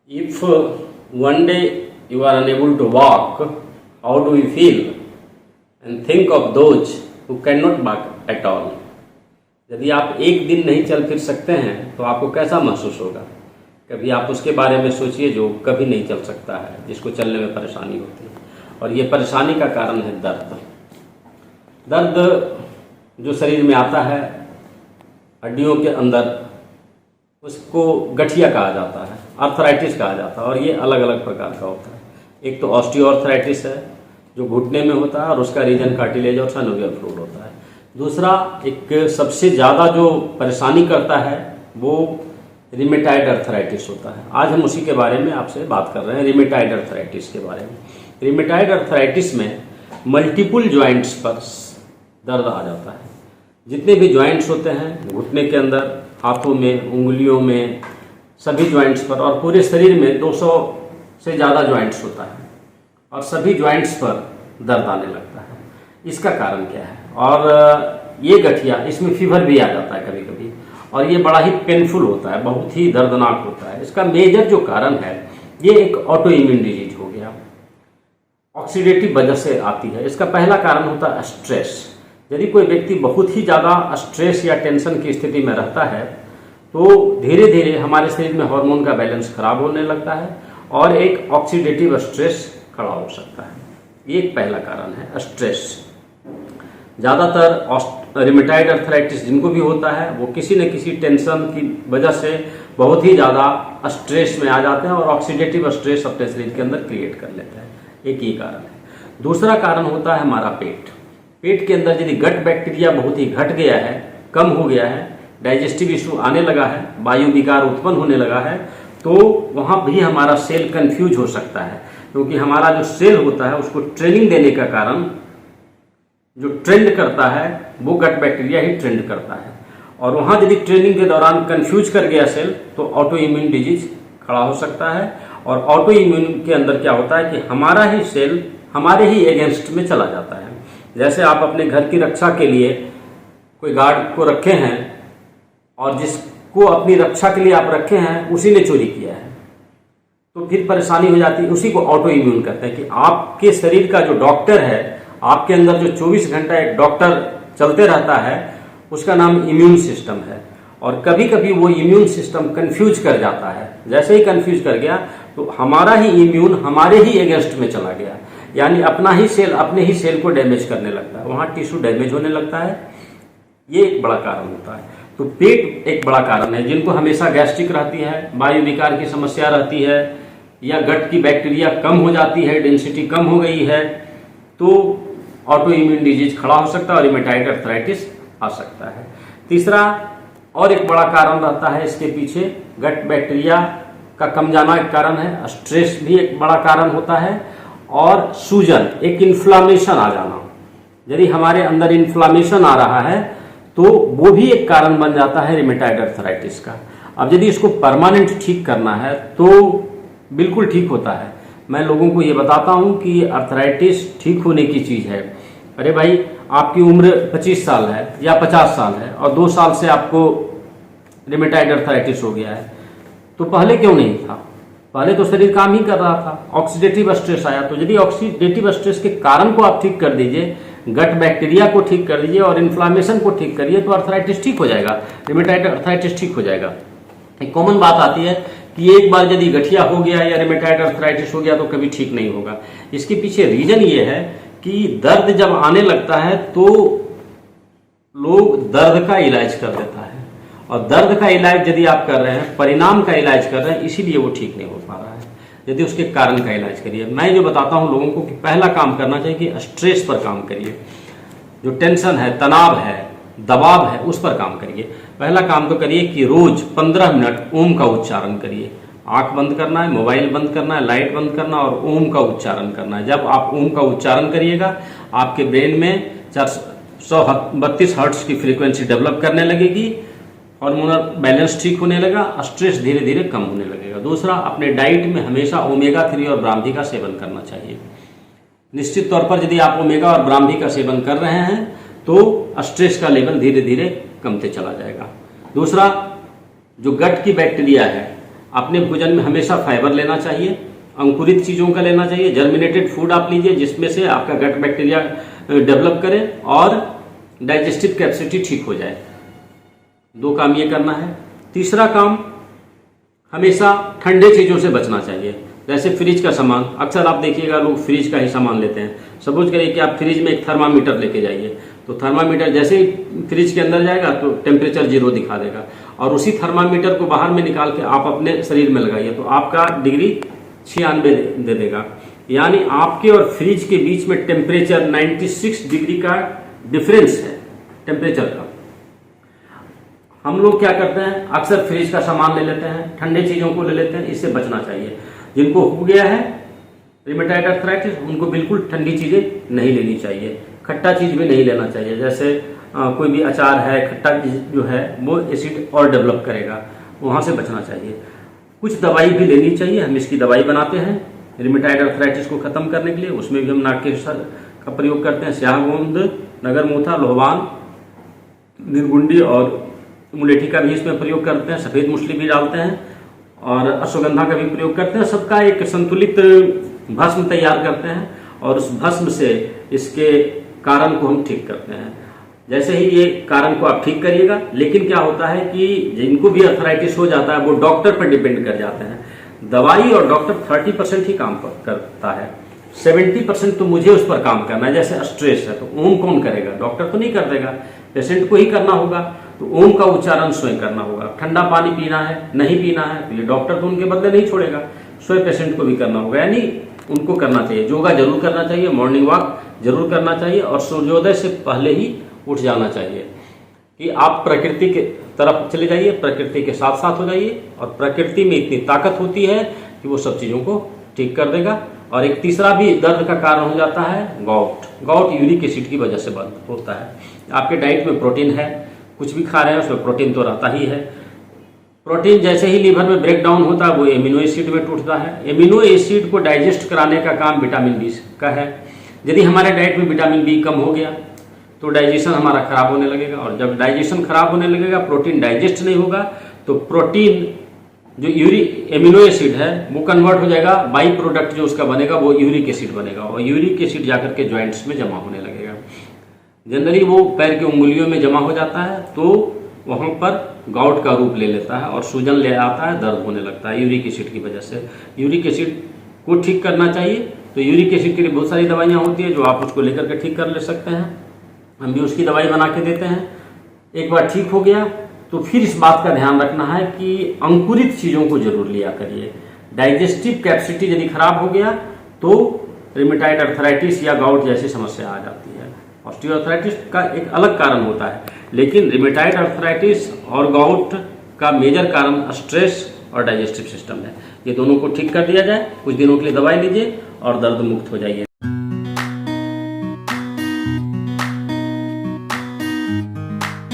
If one day you are unable to walk, how do you feel? And think of those who cannot walk at all. यदि आप एक दिन नहीं चल फिर सकते हैं तो आपको कैसा महसूस होगा? कभी आप उसके बारे में सोचिए जो कभी नहीं चल सकता है, जिसको चलने में परेशानी होती है। और ये परेशानी का कारण है दर्द। दर्द जो शरीर में आता है हड्डियों के अंदर, उसको गठिया कहा जाता है, आर्थराइटिस कहा जाता है। और ये अलग अलग प्रकार का होता है। एक तो ऑस्टियोआर्थराइटिस है जो घुटने में होता है और उसका रीजन कार्टिलेज और साइनोवियल फ्लूइड होता है। दूसरा एक सबसे ज़्यादा जो परेशानी करता है वो रिमेटाइड अर्थराइटिस होता है। आज हम उसी के बारे में आपसे बात कर रहे हैं, रिमेटाइड अर्थराइटिस के बारे में। रिमेटाइड अर्थराइटिस में मल्टीपल जॉइंट्स पर दर्द आ जाता है। जितने भी जॉइंट्स होते हैं घुटने के अंदर, हाथों में, उंगलियों में, सभी जॉइंट्स पर और पूरे शरीर में 200 से ज़्यादा जॉइंट्स होता है और सभी जॉइंट्स पर दर्द आने लगता है। इसका कारण क्या है? और ये गठिया, इसमें फीवर भी आ जाता है कभी कभी और ये बड़ा ही पेनफुल होता है, बहुत ही दर्दनाक होता है। इसका मेजर जो कारण है ये एक ऑटो इम्यून डिजीज हो गया, ऑक्सीडेटिव वजह से आती है। इसका पहला कारण होता है स्ट्रेस। यदि कोई व्यक्ति बहुत ही ज़्यादा स्ट्रेस या टेंशन की स्थिति में रहता है तो धीरे धीरे हमारे शरीर में हार्मोन का बैलेंस खराब होने लगता है और एक ऑक्सीडेटिव स्ट्रेस खड़ा हो सकता है। ये एक पहला कारण है स्ट्रेस। ज़्यादातर रिमेटाइड अर्थराइटिस जिनको भी होता है वो किसी न किसी टेंशन की वजह से बहुत ही ज़्यादा स्ट्रेस में आ जाते हैं और ऑक्सीडेटिव स्ट्रेस अपने शरीर के अंदर क्रिएट कर लेते हैं। एक ही कारण है। दूसरा कारण होता है हमारा पेट। पेट के अंदर यदि गट बैक्टीरिया बहुत ही घट गया है, कम हो गया है, डाइजेस्टिव इशू आने लगा है, वायु विकार उत्पन्न होने लगा है, तो वहाँ भी हमारा सेल कंफ्यूज हो सकता है। क्योंकि हमारा जो सेल होता है उसको ट्रेनिंग देने का कारण जो ट्रेंड करता है वो गट बैक्टीरिया ही ट्रेंड करता है। और वहाँ यदि ट्रेनिंग के दौरान कंफ्यूज कर गया सेल तो ऑटो इम्यून डिजीज खड़ा हो सकता है। और ऑटो इम्यून के अंदर क्या होता है कि हमारा ही सेल हमारे ही अगेंस्ट में चला जाता है। जैसे आप अपने घर की रक्षा के लिए कोई गार्ड को रखे हैं और जिसको अपनी रक्षा के लिए आप रखे हैं उसी ने चोरी किया है तो फिर परेशानी हो जाती है। उसी को ऑटो इम्यून कहते हैं कि आपके शरीर का जो डॉक्टर है, आपके अंदर जो 24 घंटा एक डॉक्टर चलते रहता है, उसका नाम इम्यून सिस्टम है। और कभी कभी वो इम्यून सिस्टम कंफ्यूज कर जाता है। जैसे ही कंफ्यूज कर गया तो हमारा ही इम्यून हमारे ही अगेंस्ट में चला गया, यानी अपना ही सेल अपने ही सेल को डैमेज करने लगता है, वहां टिश्यू डैमेज होने लगता है। ये एक बड़ा कारण होता है। तो पेट एक बड़ा कारण है। जिनको हमेशा गैस्ट्रिक रहती है, वायु विकार की समस्या रहती है या गट की बैक्टीरिया कम हो जाती है, डेंसिटी कम हो गई है, तो ऑटो इम्यून डिजीज खड़ा हो सकता है और रिमेटाइड अर्थराइटिस आ सकता है। तीसरा और एक बड़ा कारण रहता है इसके पीछे, गट बैक्टीरिया का कम जाना एक कारण है, स्ट्रेस भी एक बड़ा कारण होता है और सूजन, एक इन्फ्लामेशन आ जाना। यदि हमारे अंदर इन्फ्लामेशन आ रहा है तो वो भी एक कारण बन जाता है रिमेटाइड अर्थराइटिस का। अब यदि इसको परमानेंट ठीक करना है तो बिल्कुल ठीक होता है। मैं लोगों को ये बताता हूं कि अर्थराइटिस ठीक होने की चीज है। अरे भाई, आपकी उम्र 25 साल है या 50 साल है और 2 साल से आपको रिमेटाइड अर्थराइटिस हो गया है, तो पहले क्यों नहीं था? पहले तो शरीर काम ही कर रहा था, ऑक्सीडेटिव स्ट्रेस आया। तो यदि ऑक्सीडेटिव स्ट्रेस के कारण को आप ठीक कर दीजिए, गट बैक्टीरिया को ठीक कर दीजिए और इन्फ्लामेशन को ठीक करिए, तो अर्थराइटिस ठीक हो जाएगा, रिमेटाइड अर्थराइटिस ठीक हो जाएगा। एक कॉमन बात आती है कि एक बार यदि गठिया हो गया या रिमेटाइड अर्थराइटिस हो गया तो कभी ठीक नहीं होगा। इसके पीछे रीजन ये है कि दर्द जब आने लगता है तो लोग दर्द का इलाज कर देता है और दर्द का इलाज यदि आप कर रहे हैं, परिणाम का इलाज कर रहे हैं, इसीलिए वो ठीक नहीं हो पा रहा है। यदि उसके कारण का इलाज करिए। मैं जो बताता हूं लोगों को कि पहला काम करना चाहिए कि स्ट्रेस पर काम करिए। जो टेंशन है, तनाव है, दबाव है, उस पर काम करिए। पहला काम तो करिए कि रोज 15 मिनट ओम का उच्चारण करिए। आंख बंद करना है, मोबाइल बंद करना है, लाइट बंद करना और ओम का उच्चारण करना है। जब आप ओम का उच्चारण करिएगा आपके ब्रेन में 432 हर्ट्ज की फ्रीक्वेंसी डेवलप करने लगेगी, हार्मोनल बैलेंस ठीक होने लगा, स्ट्रेस धीरे धीरे कम होने लगेगा। दूसरा, अपने डाइट में हमेशा ओमेगा 3 और ब्राह्मी का सेवन करना चाहिए। निश्चित तौर पर यदि आप ओमेगा और ब्राह्मी का सेवन कर रहे हैं तो स्ट्रेस का लेवल धीरे धीरे कमते चला जाएगा। दूसरा, जो गट की बैक्टीरिया है अपने भोजन में हमेशा फाइबर लेना चाहिए, अंकुरित चीज़ों का लेना चाहिए, जर्मिनेटेड फूड आप लीजिए जिसमें से आपका गट बैक्टीरिया डेवलप करे और डाइजेस्टिव कैपेसिटी ठीक हो जाए। 2 काम ये करना है। तीसरा काम, हमेशा ठंडे चीज़ों से बचना चाहिए। जैसे फ्रिज का सामान, अक्सर आप देखिएगा लोग फ्रिज का ही सामान लेते हैं। सपोज करिए कि आप फ्रिज में एक थर्मामीटर लेके जाइए, तो थर्मामीटर जैसे ही फ्रिज के अंदर जाएगा तो टेम्परेचर 0 दिखा देगा, और उसी थर्मामीटर को बाहर में निकाल के आप अपने शरीर में लगाइए तो आपका डिग्री 96 दे देगा। यानी आपके और फ्रिज के बीच में टेम्परेचर 96 डिग्री का डिफरेंस है टेम्परेचर का। हम लोग क्या करते हैं, अक्सर फ्रिज का सामान ले लेते हैं, ठंडे चीज़ों को ले लेते हैं, इससे बचना चाहिए। जिनको हो गया है रिमेटॉइड आर्थराइटिस, उनको बिल्कुल ठंडी चीज़ें नहीं लेनी चाहिए, खट्टा चीज़ भी नहीं लेना चाहिए। जैसे कोई भी अचार है, खट्टा चीज़ जो है वो एसिड और डेवलप करेगा, वहाँ से बचना चाहिए। कुछ दवाई भी लेनी चाहिए, हम इसकी दवाई बनाते हैं रिमेटॉइड आर्थराइटिस को ख़त्म करने के लिए। उसमें भी हम नागकेसर का प्रयोग करते हैं, स्याहगोंद, नगरमोथा, लोहवान, निर्गुंडी और मुलेठी का भी इसमें प्रयोग करते हैं। सफ़ेद मुसली भी डालते हैं और अश्वगंधा का भी प्रयोग करते हैं। सबका एक संतुलित भस्म तैयार करते हैं और उस भस्म से इसके कारण को हम ठीक करते हैं। जैसे ही ये कारण को आप ठीक करिएगा, लेकिन क्या होता है कि जिनको भी आर्थराइटिस हो जाता है वो डॉक्टर पर डिपेंड कर जाते हैं। दवाई और डॉक्टर 30% ही काम करता है, 70% तो मुझे उस पर काम करना है। जैसे स्ट्रेस है तो ओम कौन करेगा, डॉक्टर तो नहीं कर देगा, पेशेंट को ही करना होगा। तो ओम का उच्चारण स्वयं करना होगा। ठंडा पानी पीना है, नहीं पीना है, तो ये डॉक्टर तो उनके बदले नहीं छोड़ेगा, स्वयं पेशेंट को भी करना होगा। यानी उनको करना चाहिए, योगा जरूर करना चाहिए, मॉर्निंग वॉक जरूर करना चाहिए और सूर्योदय से पहले ही उठ जाना चाहिए कि आप प्रकृति के तरफ चले जाइए, प्रकृति के साथ साथ हो जाइए। और प्रकृति में इतनी ताकत होती है कि वो सब चीज़ों को ठीक कर देगा। और एक तीसरा भी दर्द का कारण हो जाता है गॉट। गॉट यूरिक एसिड की वजह से बंद होता है। आपके डाइट में प्रोटीन है, कुछ भी खा रहे हैं उसमें प्रोटीन तो रहता ही है। प्रोटीन जैसे ही लीवर में ब्रेक डाउन होता है वो एमिनो एसिड में टूटता है। एमिनो एसिड को डाइजेस्ट कराने का काम विटामिन बी का है। यदि हमारे डाइट में विटामिन बी कम हो गया तो डाइजेशन हमारा खराब होने लगेगा, और जब डाइजेशन खराब होने लगेगा, प्रोटीन डाइजेस्ट नहीं होगा, तो प्रोटीन जो यूरिक एमिनो एसिड है वो कन्वर्ट हो जाएगा, बाई प्रोडक्ट जो उसका बनेगा वो यूरिक एसिड बनेगा, और यूरिक एसिड जाकर के ज्वाइंट्स में जमा होने लगेगा। जनरली वो पैर की उंगलियों में जमा हो जाता है, तो वहाँ पर गाउट का रूप ले लेता है और सूजन ले आता है, दर्द होने लगता है यूरिक एसिड की वजह से। यूरिक एसिड को ठीक करना चाहिए, तो यूरिक एसिड के लिए बहुत सारी दवाइयाँ होती है जो आप उसको लेकर के ठीक कर ले सकते हैं। हम भी उसकी दवाई बना के देते हैं। एक बार ठीक हो गया तो फिर इस बात का ध्यान रखना है कि अंकुरित चीज़ों को जरूर लिया करिए। डाइजेस्टिव कैपेसिटी यदि खराब हो गया तो रिमेटॉइड आर्थराइटिस या गाउट जैसी समस्या आ जाती है। ऑस्टियोआर्थराइटिस का एक अलग कारण होता है, लेकिन रिमेटॉइड आर्थराइटिस और गाउट का मेजर कारण स्ट्रेस और डाइजेस्टिव सिस्टम है। ये दोनों को ठीक कर दिया जाए, कुछ दिनों के लिए दवाई लीजिए और दर्द मुक्त हो जाइए।